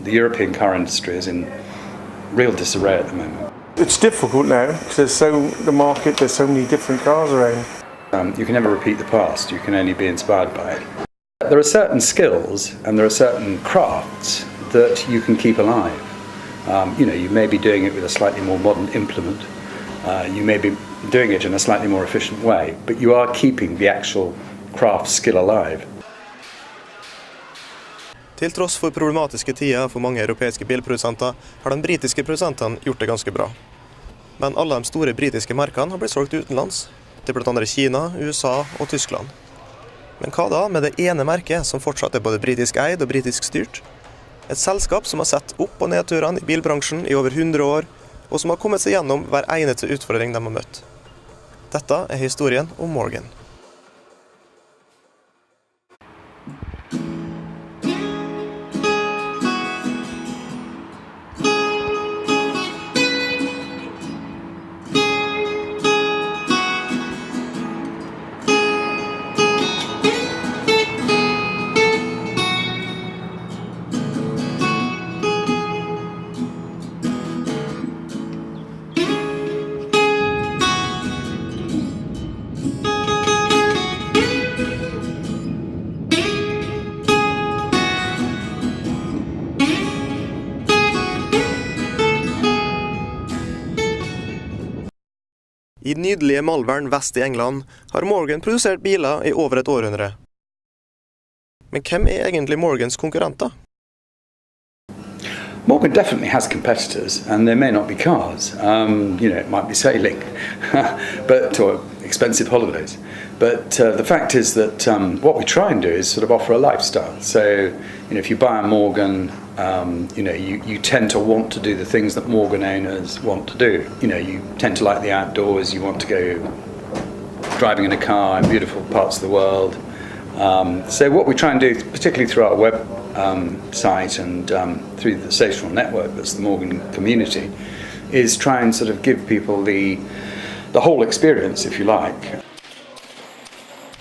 The European car industry is in real disarray at the moment. It's difficult now because there's so many different cars around. You can never repeat the past, you can only be inspired by it. There are certain skills and there are certain crafts that you can keep alive. You may be doing it with a slightly more modern implement, you may be doing it in a slightly more efficient way, but you are keeping the actual craft skill alive. Til tross for problematiske tider for mange europeiske bilprodusenter, har de britiske produsentene gjort det ganske bra. Men alle de store britiske merkene har blitt solgt utenlands, til blant andre Kina, USA og Tyskland. Men hva da med det ene merket som fortsatt er både britisk eid og britisk styrt? Et selskap som har sett opp- og nedturene i bilbransjen i over 100 år, og som har kommet seg gjennom hver eneste utfordring de har møtt. Dette er historien om Morgan. I nydelige Malvern vest i England har Morgan produsert biler i over et århundre. Men hvem er egentlig Morgans konkurrenter? Morgan definitely has competitors, and they may not be cars. It might be sailing, or expensive holidays. But the fact is that what we try and do is sort of offer a lifestyle. So, if you buy a Morgan, you tend to want to do the things that Morgan owners want to do. You tend to like the outdoors. You want to go driving in a car in beautiful parts of the world. So what we try and do, particularly through our web site and through the social network that's the Morgan community, is try and sort of give people the whole experience, if you like.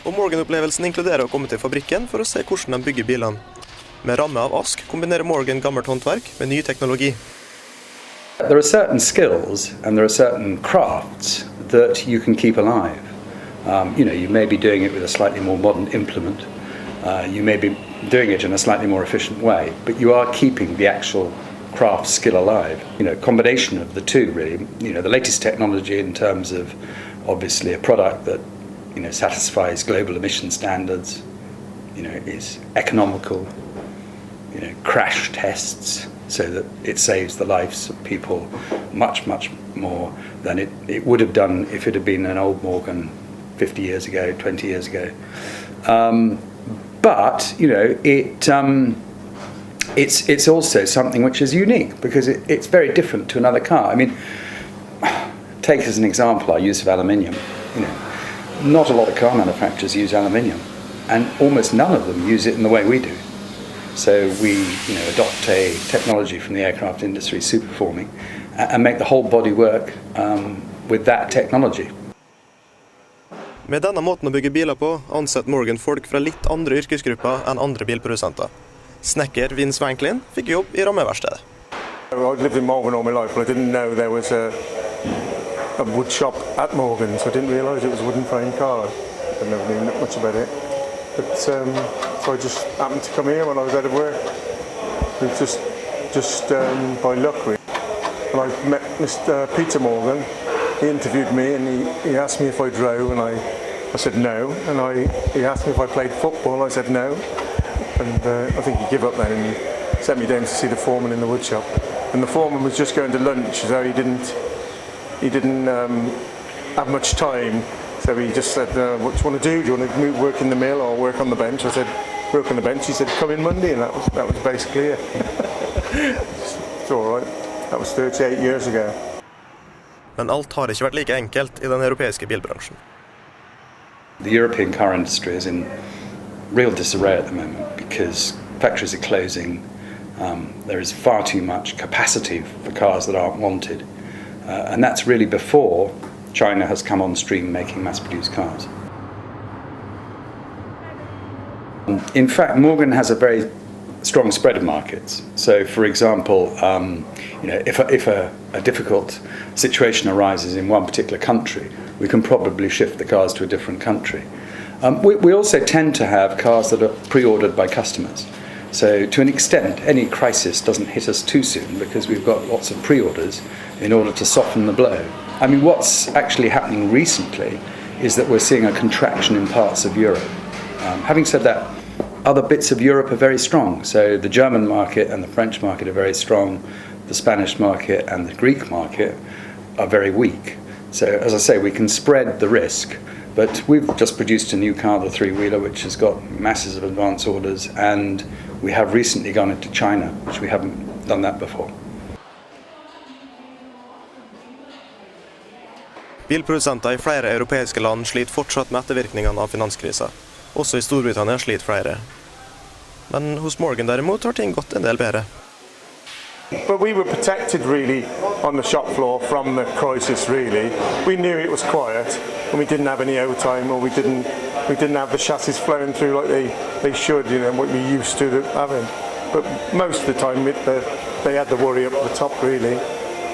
Og Morgan-opplevelsen inkluderer å komme til fabrikken for å se hvordan de bygger bilene. Med ramme av ask kombinerer Morgan gammelt håndverk med ny teknologi. There are certain skills and there are certain crafts that you can keep alive. You may be doing it with a slightly more modern implement. You may be doing it in a slightly more efficient way, but you are keeping the actual craft skill alive. Combination of the two, really. The latest technology in terms of obviously a product that satisfies global emission standards, is economical, crash tests so that it saves the lives of people much, much more than it would have done if it had been an old Morgan 50 years ago, 20 years ago. But it's also something which is unique because it's very different to another car. I mean, take as an example our use of aluminium. Not a lot of car manufacturers use aluminium, and almost none of them use it in the way we do. So we adopt a technology from the aircraft industry, superforming, and make the whole body work with that technology. Med denne måten å bygge biler på ansetter Morgan folk fra litt andre yrkesgrupper enn andre bilprodusenter. Snekker Vince Wanklin fikk jobb i rammeverkstedet. I'd lived in Malvern all my life, but I didn't know there was a wood shop at Morgan, so I didn't realise it was a wooden frame car. I never knew much about it. But so I just happened to come here when I was out of work. It was just by luck, really. And I met Mr. Peter Morgan. He interviewed me and he asked me if I drove, and I said no. And he asked me if I played football, and I said no. And I think he gave up then, and he sent me down to see the foreman in the wood shop. And the foreman was just going to lunch, so he didn't have much time. So he just said, what do you want to do? Do you want to work in the mill or work on the bench? I said, work on the bench. He said, come in Monday, and that was basically it. It's all right. That was 38 years ago. Men alt har ikke vært like enkelt i den europeiske bilbransjen. The European car industry is in real disarray at the moment because factories are closing. There is far too much capacity for cars that aren't wanted. And that's really before China has come on stream making mass-produced cars. In fact, Morgan has a very strong spread of markets. So, for example, if a difficult situation arises in one particular country, we can probably shift the cars to a different country. We also tend to have cars that are pre-ordered by customers. So to an extent, any crisis doesn't hit us too soon because we've got lots of pre-orders in order to soften the blow. I mean, what's actually happening recently is that we're seeing a contraction in parts of Europe. Having said that, other bits of Europe are very strong. So the German market and the French market are very strong. The Spanish market and the Greek market are very weak. So as I say, we can spread the risk. But we've just produced a new car, the three-wheeler, which has got masses of advance orders, and we have recently gone into China, which we haven't done that before. Bilprodusenter i flere europeiske land sliter fortsatt med ettervirkningene av finanskrisa. Også i Storbritannia sliter flere. Men hos Morgan derimot har ting gått en del bedre. But we were protected really on the shop floor from the crisis really. We knew it was quiet and we didn't have any overtime, or we didn't have the chassis flowing through like they should, you know, what we're used to having. But most of the time they had the worry up the top really.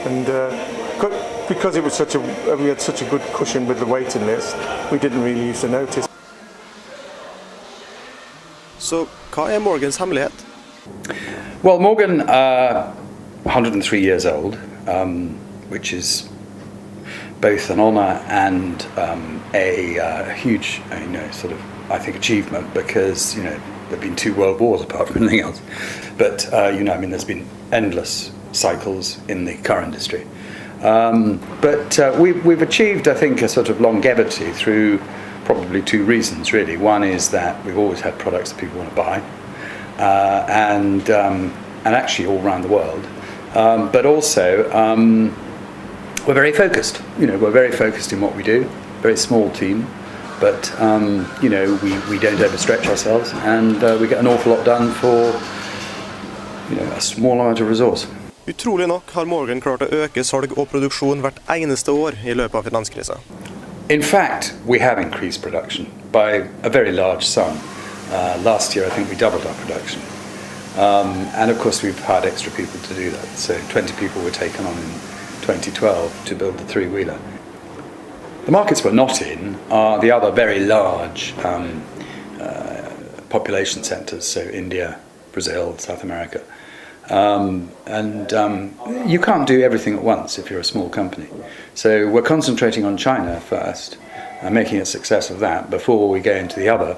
And because it was we had such a good cushion with the waiting list, we didn't really use to notice. Så hva Morgans hemmelighet? Well, Morgan, 103 years old, which is both an honour and a huge, I think, achievement, because there've been 2 world wars apart from anything else. But there's been endless cycles in the car industry. But we've achieved, I think, a sort of longevity through probably 2 reasons, really. One is that we've always had products that people want to buy, and actually all around the world. But also, we're very focused. We're very focused in what we do. Very small team, but we don't overstretch ourselves, and we get an awful lot done for a small amount of resource. Utrolig nok har Morgan klart å øke salg og produksjon hvert eneste år i løpet av finanskrisa. In fact, we have increased production by a very large sum. Last year, I think we doubled our production. And of course, we've hired extra people to do that. So 20 people were taken on in 2012 to build the three-wheeler. The markets we're not in are the other very large population centres, so India, Brazil, South America. You can't do everything at once if you're a small company. So we're concentrating on China first, and making a success of that before we go into the other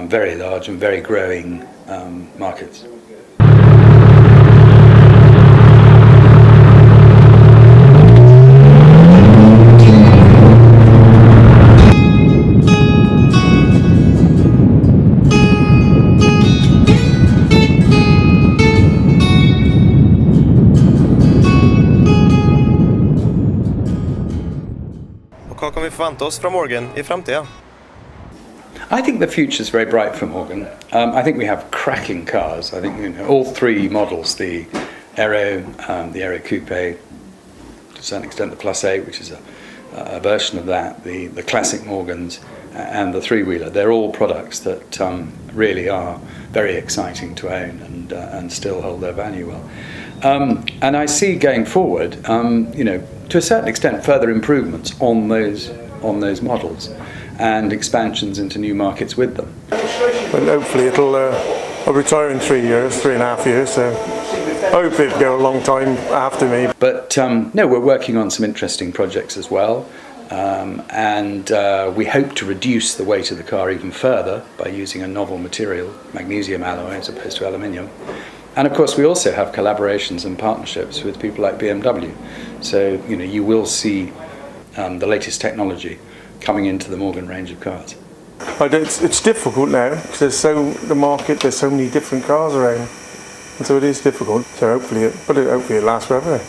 very large and very growing markets. Hva kan vi forvente oss fra Morgan i fremtiden? I think the future is very bright for Morgan. I think we have cracking cars. I think all 3 models, the Aero Coupe, to a certain extent the Plus 8, which is a version of that, the classic Morgans, and the three-wheeler. They're all products that really are very exciting to own and still hold their value well. And I see going forward, to a certain extent, further improvements on those models and expansions into new markets with them. And hopefully I'll retire in 3 years, 3.5 years, so hopefully it'll go a long time after me. But no, we're working on some interesting projects as well, and we hope to reduce the weight of the car even further by using a novel material, magnesium alloy as opposed to aluminium. And of course we also have collaborations and partnerships with people like BMW. So you will see the latest technology coming into the Morgan range of cars. It's difficult now because there's so many different cars around, and so it is difficult. So hopefully it lasts forever.